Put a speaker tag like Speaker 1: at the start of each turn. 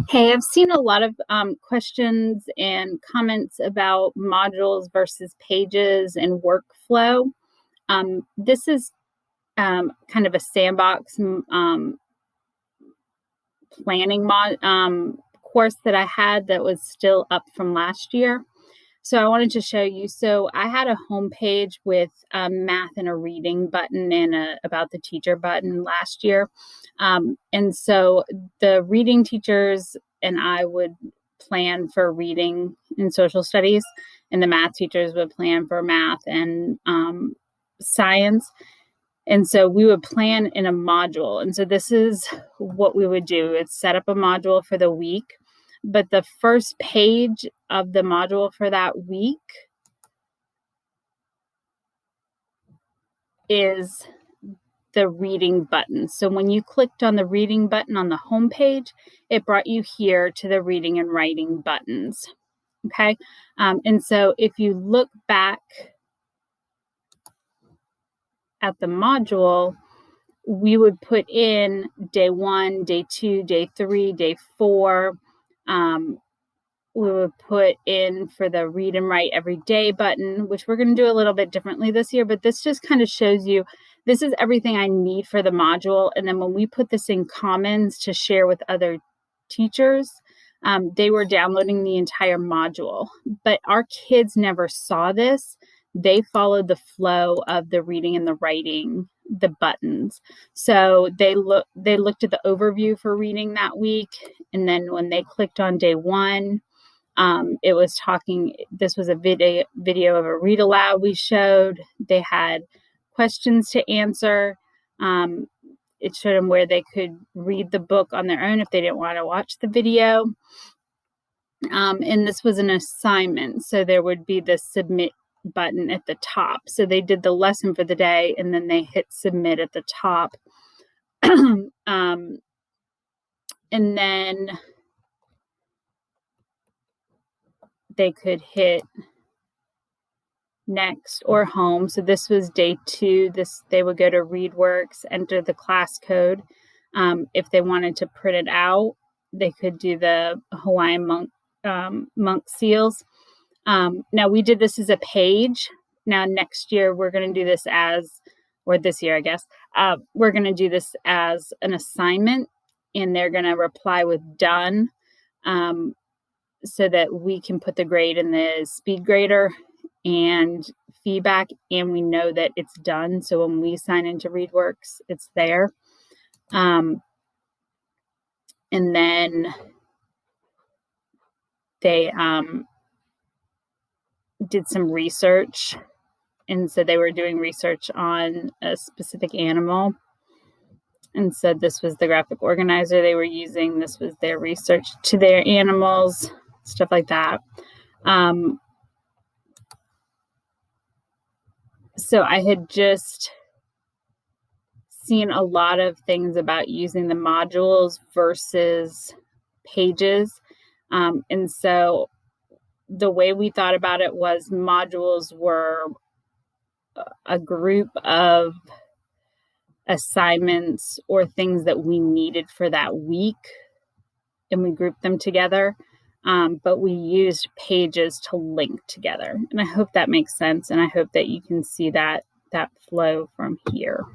Speaker 1: Hey, I've seen a lot of questions and comments about modules versus pages and workflow. This is kind of a sandbox planning course that I had that was still up from last year. So I wanted to show you. So I had a homepage with math and a reading button and a about the teacher button last year. And so the reading teachers and I would plan for reading in social studies, and the math teachers would plan for math and science. And so we would plan in a module. And so this is what we would do. It's set up a module for the week, but the first page of the module for that week is the reading button. So when you clicked on the reading button on the home page, it brought you here to the reading and writing buttons. Okay. And so if you look back at the module, we would put in day 1, day 2, day 3, day 4. We would put in for the read and write every day button, which we're going to do a little bit differently this year, but this just kind of shows you this is everything I need for the module. And then when we put this in Commons to share with other teachers, they were downloading the entire module, but our kids never saw this. They followed the flow of the reading and the writing, the buttons. So they looked at the overview for reading that week, and then when they clicked on day 1, it was talking. This was a video of a read aloud we showed. They had questions to answer. It showed them where they could read the book on their own if they didn't want to watch the video. And this was an assignment, so there would be the submit button at the top. So they did the lesson for the day, and then they hit submit at the top. And then they could hit next or home. So this was day 2. They would go to ReadWorks, enter the class code. If they wanted to print it out, they could do the Hawaiian monk seals. Now we did this as a page. Now next year we're going to do this or this year, I guess, we're going to do this as an assignment, and they're going to reply with done, so that we can put the grade in the speed grader and feedback, and we know that it's done. So when we sign into ReadWorks, it's there. And then they did some research. And so they were doing research on a specific animal. And so this was the graphic organizer they were using. This was their research to their animals, stuff like that. So I had just seen a lot of things about using the modules versus pages. And so the way we thought about it was modules were a group of assignments or things that we needed for that week, and we grouped them together. But we used pages to link together. And I hope that makes sense. And I hope that you can see that flow from here.